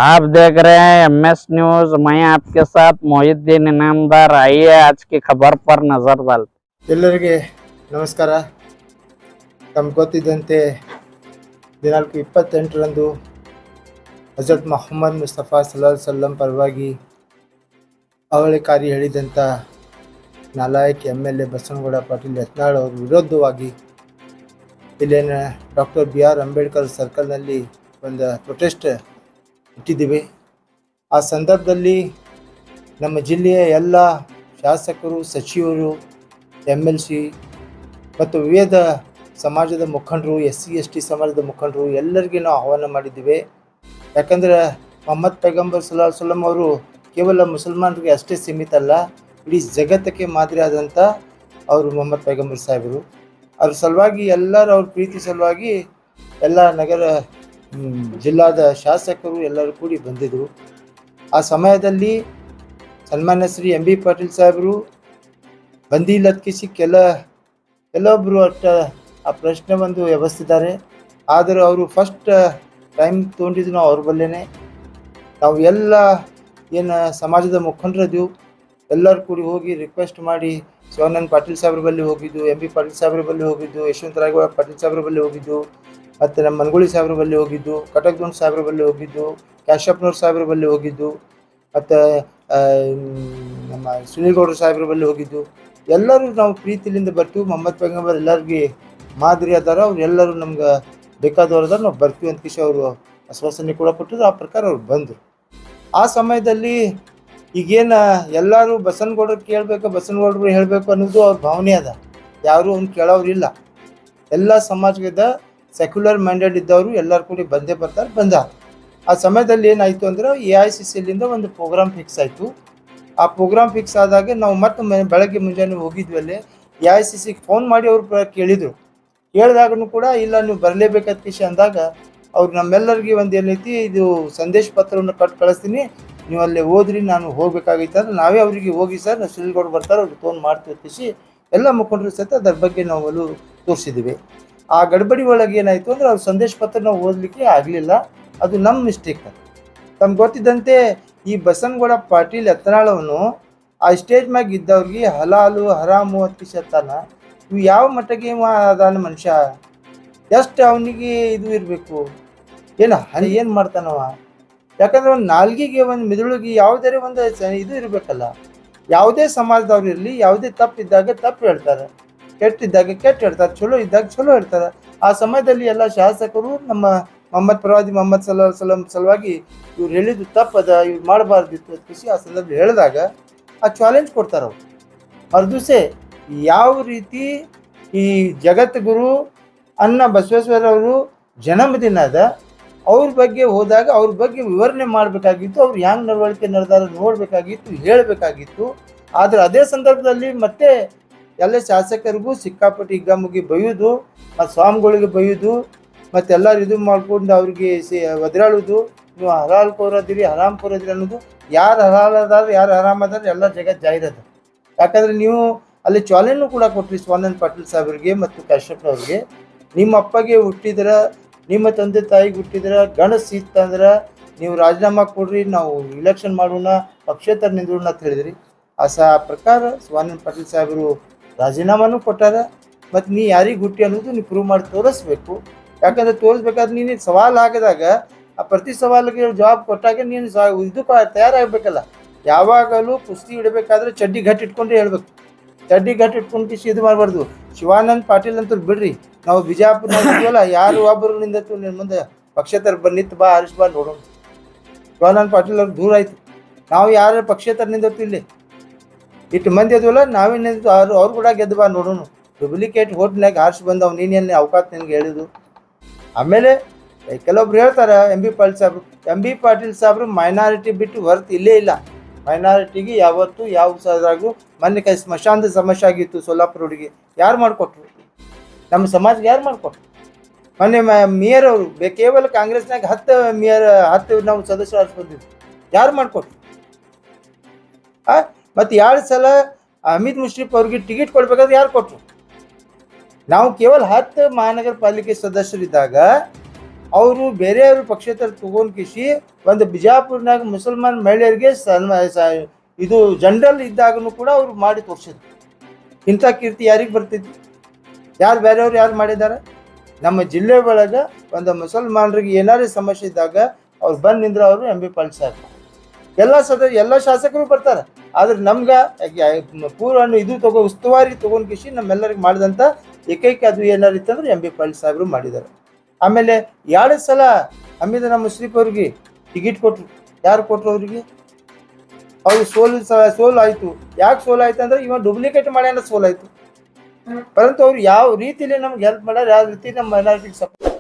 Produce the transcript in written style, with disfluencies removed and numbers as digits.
आप देख रहे हैं MS न्यूज। मैं आपके साथ मोहिद्दीन इनामदार। आइए आज की खबर पर नजर डालते। ಎಲ್ಲರಿಗೆ ನಮಸ್ಕಾರ. ತಮ್ಗೆ ಗೊತ್ತಿದ್ದಂತೆ ದಿನಾಂಕ 28ರಂದು ಹಜರತ್ ಮೊಹಮ್ಮದ್ ಮುಸ್ತಫಾ ಸಲ್ಲಂ ಪರವಾಗಿ ಅವಳಿಕಾರಿ ಹೇಳಿದಂಥ ನಾಲಾಯಕ್ MLA ಬಸನಗೌಡ ಪಾಟೀಲ್ ಯತ್ನಾಳ್ ಅವರು ವಿರುದ್ಧವಾಗಿ ಇಲ್ಲೇನ ಡಾಕ್ಟರ್ BR ಅಂಬೇಡ್ಕರ್ ಸರ್ಕಲ್ನಲ್ಲಿ ಒಂದು ಪ್ರೊಟೆಸ್ಟ್ ಇಟ್ಟಿದ್ದೀವಿ. ಆ ಸಂದರ್ಭದಲ್ಲಿ ನಮ್ಮ ಜಿಲ್ಲೆಯ ಎಲ್ಲ ಶಾಸಕರು, ಸಚಿವರು, MLC ಮತ್ತು ವಿವಿಧ ಸಮಾಜದ ಮುಖಂಡರು, SC ST ಸಮಾಜದ ಮುಖಂಡರು ಎಲ್ಲರಿಗೆ ನಾವು ಆಹ್ವಾನ ಮಾಡಿದ್ದೀವಿ. ಯಾಕಂದರೆ ಮೊಹಮ್ಮದ್ ಪೈಗಂಬರ್ ಸಲ್ಲಂ ಅವರು ಕೇವಲ ಮುಸಲ್ಮಾನರಿಗೆ ಅಷ್ಟೇ ಸೀಮಿತ ಅಲ್ಲ, ಇಡೀ ಜಗತ್ತಕ್ಕೆ ಮಾದರಿ ಆದಂಥ ಅವರು ಮೊಹಮ್ಮದ್ ಪೈಗಂಬರ್ ಸಾಹೇಬರು. ಅವ್ರ ಸಲುವಾಗಿ ಎಲ್ಲರೂ ಅವ್ರ ಪ್ರೀತಿ ಸಲುವಾಗಿ ಎಲ್ಲ ನಗರ ಜಿಲ್ಲಾದ ಶಾಸಕರು ಎಲ್ಲರೂ ಕೂಡಿ ಬಂದಿದ್ದರು. ಆ ಸಮಯದಲ್ಲಿ ಸನ್ಮಾನ್ಯ ಶ್ರೀ MB ಪಾಟೀಲ್ ಸಾಹೇಬರು ಬಂದಿ ಲತ್ಕಿಸಿ ಕೆಲವೊಬ್ಬರು ಅಷ್ಟ ಆ ಪ್ರಶ್ನೆ ಒಂದು ವ್ಯವಸ್ಥಿದ್ದಾರೆ. ಆದರೆ ಅವರು ಫಸ್ಟ್ ಟೈಮ್ ತೊಗೊಂಡಿದ್ದು ನಾವು ಅವ್ರ ಬಲ್ಲೇನೆ. ನಾವು ಎಲ್ಲ ಏನು ಸಮಾಜದ ಮುಖಂಡರದ್ದು ಎಲ್ಲರೂ ಕೂಡಿ ಹೋಗಿ ರಿಕ್ವೆಸ್ಟ್ ಮಾಡಿ ಶಿವಾನಂದ ಪಾಟೀಲ್ ಸಾಹೇಬ್ರ ಬಳಿ ಹೋಗಿದ್ದು, MB ಪಾಟೀಲ್ ಸಾಹೇಬ್ರ ಬಳಿ ಹೋಗಿದ್ದು, ಯಶವಂತರಾಯಗೌಡ ಪಾಟೀಲ್ ಸಾಹೇಬ್ರ ಬಳಿ ಹೋಗಿದ್ದು, ಮತ್ತು ನಮ್ಮ ಮನಗೂಳಿ ಸಾಹೇಬ್ರ ಬಳಿ ಹೋಗಿದ್ದು, ಕಟಕ್ದೋಣ್ ಸಾಹೇಬ್ರ ಬಳಿ ಹೋಗಿದ್ದು, ಕ್ಯಾಶಪ್ಪನವ್ರ ಸಾಹೇಬ್ರ ಬಳಿ ಹೋಗಿದ್ದು, ಮತ್ತು ನಮ್ಮ ಸುನೀಲ್ಗೌಡ್ರ ಸಾಹೇಬ್ರ ಬಳಿ ಹೋಗಿದ್ದು. ಎಲ್ಲರೂ ನಾವು ಪ್ರೀತಿಲಿಂದ ಬರ್ತೀವಿ. ಮೊಹಮ್ಮದ್ ಪೈಗಂಬರ್ ಎಲ್ಲರಿಗೆ ಮಾದರಿ ಅದಾರ, ಅವ್ರು ಎಲ್ಲರೂ ನಮ್ಗೆ ಬೇಕಾದವ್ರು ಅದಾರ, ನಾವು ಬರ್ತೀವಿ ಅಂತ ಕಿಶಿ ಅವರು ಆಶ್ವಾಸನೆ ಕೂಡ ಕೊಟ್ಟರು. ಆ ಪ್ರಕಾರ ಅವ್ರು ಬಂದರು. ಆ ಸಮಯದಲ್ಲಿ ಈಗೇನು ಎಲ್ಲರೂ ಬಸನಗೌಡರು ಕೇಳಬೇಕು, ಬಸನಗೌಡರು ಹೇಳಬೇಕು ಅನ್ನೋದು ಅವ್ರ ಭಾವನೆ ಅದ. ಯಾರು ಅವ್ನು ಕೇಳೋರಿಲ್ಲ. ಎಲ್ಲ ಸಮಾಜದ ಸೆಕ್ಯುಲರ್ ಮೈಂಡೆಡ್ ಇದ್ದವರು ಎಲ್ಲರೂ ಕೂಡಿ ಬಂದೇ ಬಂದಾರ. ಆ ಸಮಯದಲ್ಲಿ ಏನಾಯಿತು ಅಂದ್ರೆ AICCಲಿಂದ ಒಂದು ಪ್ರೋಗ್ರಾಮ್ ಫಿಕ್ಸ್ ಆಯಿತು. ಆ ಪ್ರೋಗ್ರಾಮ್ ಫಿಕ್ಸ್ ಆದಾಗ ನಾವು ಮತ್ತೆ ಬೆಳಗ್ಗೆ ಮುಂಜಾನೆ ಹೋಗಿದ್ವಿ. ಅಲ್ಲಿ AICCಗೆ ಫೋನ್ ಮಾಡಿ ಅವ್ರು ಕೇಳಿದರು. ಕೇಳಿದಾಗೂ ಕೂಡ ಇಲ್ಲ ನೀವು ಬರಲೇಬೇಕಂತ ಕಿಶಿ ಅಂದಾಗ ಅವ್ರು ನಮ್ಮೆಲ್ಲರಿಗೆ ಒಂದು ಏನೈತಿ ಇದು ಸಂದೇಶ ಪತ್ರವನ್ನು ಕಳಿಸ್ತೀನಿ, ನೀವು ಅಲ್ಲಿ ಹೋದ್ರಿ, ನಾನು ಹೋಗ್ಬೇಕಾಗಿತ್ತು ಅಂದ್ರೆ ನಾವೇ ಅವರಿಗೆ ಹೋಗಿ ಸರ್ ನಾವು ಸುನೀಲ್ಗೌಡ ಬರ್ತಾರೆ, ಅವ್ರಿಗೆ ಫೋನ್ ಮಾಡ್ತೀವಿ ಕಿಶಿ ಎಲ್ಲ ಮುಖಂಡರು ಸಹಿತ ಅದ್ರ ಬಗ್ಗೆ ನಾವು ಅಲ್ಲಿ ತೋರಿಸಿದ್ದೀವಿ. ಆ ಗಡ್ಬಡಿ ಒಳಗೆ ಏನಾಯಿತು ಅಂದ್ರೆ ಅವ್ರ ಸಂದೇಶ ಪತ್ರ ನಾವು ಓದಲಿಕ್ಕೆ ಆಗಲಿಲ್ಲ. ಅದು ನಮ್ಮ ಮಿಸ್ಟೇಕ್. ತಮ್ಗೆ ಗೊತ್ತಿದ್ದಂತೆ ಈ ಬಸನಗೌಡ ಪಾಟೀಲ್ ಯತ್ನಾಳವನು ಆ ಸ್ಟೇಜ್ ಮ್ಯಾಗ ಇದ್ದವ್ರಿಗೆ ಹಲಾಲು ಹರಾಮು ಅತಿಶತಾನ. ಇವು ಯಾವ ಮಟ್ಟಿಗೆ ಅದಾನ ಮನುಷ್ಯ, ಎಷ್ಟು ಅವನಿಗೆ ಇದು ಇರಬೇಕು, ಏನು ಮಾಡ್ತಾನವ? ಯಾಕಂದ್ರೆ ಒಂದು ನಾಲ್ಗಿಗೆ ಒಂದು ಮಿದುಳಿಗೆ ಯಾವುದೇ ಒಂದು ಇದು ಇರಬೇಕಲ್ಲ. ಯಾವುದೇ ಸಮಾಜದವ್ರು ಇರಲಿ, ಯಾವುದೇ ತಪ್ಪಿದ್ದಾಗ ತಪ್ಪು ಹೇಳ್ತಾರೆ, ಕೆಟ್ಟಿದ್ದಾಗ ಕೆಟ್ಟ ಹೇಳ್ತಾರೆ, ಚಲೋ ಇದ್ದಾಗ ಚಲೋ ಹೇಳ್ತಾರೆ. ಆ ಸಮಯದಲ್ಲಿ ಎಲ್ಲ ಶಾಸಕರು ನಮ್ಮ ಮೊಹಮ್ಮದ್ ಸಲ್ಲಂ ಸಲುವಾಗಿ ಇವ್ರು ಹೇಳಿದ್ದು ತಪ್ಪದ, ಇವ್ರು ಮಾಡಬಾರ್ದಿತ್ತು ಖುಷಿ ಆ ಸಂದರ್ಭದಲ್ಲಿ ಹೇಳಿದಾಗ ಆ ಚಾಲೆಂಜ್ ಕೊಡ್ತಾರೆ ಅವರು. ಮರುದಿವಸ ಯಾವ ರೀತಿ ಈ ಜಗದ್ಗುರು ಅನ್ನ ಬಸವೇಶ್ವರವರು ಜನ್ಮದಿನ ಅದ, ಅವ್ರ ಬಗ್ಗೆ ಹೋದಾಗ ಅವ್ರ ಬಗ್ಗೆ ವಿವರಣೆ ಮಾಡಬೇಕಾಗಿತ್ತು, ಅವ್ರು ಹ್ಯಾಂಗೆ ನಡವಳಿಕೆ ನಡೆದಾರ ನೋಡಬೇಕಾಗಿತ್ತು, ಹೇಳಬೇಕಾಗಿತ್ತು. ಆದರೆ ಅದೇ ಸಂದರ್ಭದಲ್ಲಿ ಮತ್ತೆ ಎಲ್ಲ ಶಾಸಕರಿಗೂ ಸಿಕ್ಕಾಪಟ್ಟಿ ಹಿಗ್ಗಾಮುಗ್ಗಿ ಬೈಯೋದು, ಮತ್ತು ಸ್ವಾಮಿಗಳಿಗೆ ಬೈಯೋದು, ಮತ್ತು ಎಲ್ಲರೂ ಇದು ಮಾಡ್ಕೊಂಡು ಅವ್ರಿಗೆ ಒದರಾಳೋದು, ನೀವು ಹಲಾಲ್ ಕೋರದಿರಿ, ಹರಾಮ್ ಕೋರದಿರಿ ಅನ್ನೋದು. ಯಾರು ಹಲಾಲ್ ಅದಾರ, ಯಾರು ಹರಾಮ್ ಅದಾರ ಎಲ್ಲ ಜಗತ್ತು ಜಾಹಿರದ. ಯಾಕಂದರೆ ನೀವು ಅಲ್ಲಿ ಚಾಲೆಂಜ್ ಕೂಡ ಕೊಟ್ರಿ ಶಿವಾನಂದ ಪಾಟೀಲ್ ಸಾಹೇಬ್ರಿಗೆ ಮತ್ತು ಕಶ್ಯಪ್ನವ್ರಿಗೆ. ನಿಮ್ಮ ಅಪ್ಪಗೆ ಹುಟ್ಟಿದ್ರೆ, ನಿಮ್ಮ ತಂದೆ ತಾಯಿಗೆ ಹುಟ್ಟಿದ್ರೆ ಗಣಸ್ ಇತ್ತಂದ್ರೆ ನೀವು ರಾಜೀನಾಮಾ ಕೊಡ್ರಿ, ನಾವು ಇಲೆಕ್ಷನ್ ಮಾಡೋಣ, ಪಕ್ಷೇತರ ನಿಂದೋಣ ಅಂತ ಹೇಳಿದ್ರಿ. ಆ ಪ್ರಕಾರ ಶಿವಾನಂದ ಪಾಟೀಲ್ ಸಾಹೇಬರು ರಾಜೀನಾಮಾನೂ ಕೊಟ್ಟಾರ. ಮತ್ತು ನೀ ಯಾರಿಗೆ ಹುಟ್ಟಿ ಅನ್ನೋದು ನೀವು ಪ್ರೂವ್ ಮಾಡಿ ತೋರಿಸ್ಬೇಕು. ಯಾಕಂದರೆ ತೋರಿಸ್ಬೇಕಾದ್ರೆ ನೀನು ಸವಾಲು ಹಾಕಿದಾಗ ಆ ಪ್ರತಿ ಸವಾಲಿಗೆ ಜವಾಬ್ ಕೊಟ್ಟಾಗ ನೀನು ಇದು ತಯಾರಾಗಬೇಕಲ್ಲ. ಯಾವಾಗಲೂ ಕುಸ್ತಿ ಇಡಬೇಕಾದ್ರೆ ಚಡ್ಡಿ ಗಟ್ಟಿ ಇಟ್ಕೊಂಡ್ರೆ ಹೇಳ್ಬೇಕು. ಚಡ್ಡಿ ಗಟ್ಟಿ ಇಟ್ಕೊಂಡು ಕಿಸಿ ಇದು ಮಾಡಬಾರ್ದು. ಶಿವಾನಂದ ಪಾಟೀಲ್ ಅಂತ ಬಿಡ್ರಿ, ನಾವು ಬಿಜಾಪುರಲ್ಲ ಯಾರು ಒಬ್ಬರು ನಿಂದತ್ತು ನಿನ್ನ ಮುಂದೆ ಪಕ್ಷೇತರ ನಿಂತು ಬಾ ಹರೀಶ್ ಬಾ ನೋಡೋಣ. ಶಿವಾನಂದ ಪಾಟೀಲ್ ಅವ್ರು ದೂರ ಆಯಿತು. ನಾವು ಯಾರು ಪಕ್ಷೇತರ ನಿಂದತ್ತು ಇಲ್ಲಿ ಇಟ್ಟು ಮಂದಿ ಅದವಲ್ಲ, ನಾವೇ ನಿಂತು ಅವ್ರು ಕೂಡ ಗೆದ್ದು ಬಾ ನೋಡೋಣ. ಡೂಪ್ಲಿಕೇಟ್ ಹೋಟ್ನಾಗ ಆರ್ಸಿ ಬಂದವು, ನೀನೇನು ಅವಕಾಶ ನಿನಗೆ ಹೇಳಿದ್ದು. ಆಮೇಲೆ ಕೆಲವೊಬ್ರು ಹೇಳ್ತಾರೆ MB ಪಾಟೀಲ್ ಸಾಹೇಬ್ರು ಮೈನಾರಿಟಿ ಬಿಟ್ಟು ಹೊರತು ಇಲ್ಲೇ ಇಲ್ಲ. ಮೈನಾರಿಟಿಗೆ ಯಾವತ್ತು ಯಾವ ಸಾದ್ರಾಗೂ ಮೊನ್ನೆ ಸ್ಮಶಾನದ ಸಮಸ್ಯೆ ಆಗಿತ್ತು ಸೋಲಾಪುರ ಹುಡುಗಿ, ಯಾರು ಮಾಡಿಕೊಟ್ರು? ನಮ್ಮ ಸಮಾಜಕ್ಕೆ ಯಾರು ಮಾಡಿಕೊಟ್ರು? ಮೊನ್ನೆ ಮೇಯರ್ ಅವರು ಕೇವಲ ಕಾಂಗ್ರೆಸ್ನಾಗ 10 ನಾವು ಸದಸ್ಯರು ಆರಿಸ್ಕೊಂಡಿದ್ವಿ, ಯಾರು ಮಾಡಿಕೊಟ್ರು? ಮತ್ತು 2 ಸಲ ಅಮಿತ್ ಮುಷ್ರಿಫ್ ಅವ್ರಿಗೆ ಟಿಕೆಟ್ ಕೊಡ್ಬೇಕಾದ್ರೆ ಯಾರು ಕೊಟ್ಟರು? ನಾವು ಕೇವಲ 10 ಮಹಾನಗರ ಪಾಲಿಕೆ ಸದಸ್ಯರಿದ್ದಾಗ ಅವರು ಬೇರೆಯವ್ರ ಪಕ್ಷೇತರ ತಗೊಂಡ್ ಕಿಸಿ ಒಂದು ಬಿಜಾಪುರ್ನಾಗ ಮುಸಲ್ಮಾನ್ ಮಹಿಳೆಯರಿಗೆ ಇದು ಜನರಲ್ ಇದ್ದಾಗನು ಕೂಡ ಅವ್ರು ಮಾಡಿ ತೋರಿಸಿದ್ರು. ಇಂಥ ಕೀರ್ತಿ ಯಾರಿಗೆ ಬರ್ತಿತ್ತು? ಯಾರು ಬೇರೆಯವ್ರು ಯಾರು ಮಾಡಿದ್ದಾರೆ? ನಮ್ಮ ಜಿಲ್ಲೆ ಒಳಗೆ ಒಂದು ಮುಸಲ್ಮಾನರಿಗೆ ಏನಾರೇ ಸಮಸ್ಯೆ ಇದ್ದಾಗ ಅವ್ರು ಬಂದು ನಿಂದ್ರೆ ಅವರು ಎಂ ಬಿ ಪಾಟೀಲ್ ಸಾಹೇಬ್. ಎಲ್ಲ ಶಾಸಕರು ಬರ್ತಾರೆ. ಆದ್ರೆ ನಮ್ಗೆ ಪೂರ್ವ ಇದು ಉಸ್ತುವಾರಿ ತಗೊಂಡ್ ಕಿಸಿ ನಮ್ಮೆಲ್ಲರಿಗೆ ಮಾಡಿದಂಥ ಏಕೈಕ ಅದು ಏನಾರು ಇತ್ತಂದ್ರೆ ಎಂ ಬಿ ಪಾಟೀಲ್ ಸಾಹೇಬರು ಮಾಡಿದ್ದಾರೆ. ಆಮೇಲೆ 2 ಸಲ ಹಮೀದನ ಮುಶ್ರೀಫ್ ಅವ್ರಿಗೆ ಟಿಕೆಟ್ ಕೊಟ್ಟರು. ಯಾರು ಕೊಟ್ಟರು ಅವ್ರಿಗೆ? ಅವ್ರಿಗೆ ಸೋಲಾಯಿತು. ಯಾಕೆ ಸೋಲಾಯ್ತು ಅಂದ್ರೆ ಇವ ಡೂಪ್ಲಿಕೇಟ್ ಮಾಡ್ಯಾನ ಸೋಲಾಯ್ತು. ಪರಂತು ಅವ್ರು ಯಾವ ರೀತಿಯಲ್ಲಿ ನಮ್ಗೆ ಹೆಲ್ಪ್ ಮಾಡ್ಯಾರ, ಯಾವ ರೀತಿ ನಮ್ಮ ಮೈನಾರಿಟಿಗೆ ಸಪೋರ್ಟ್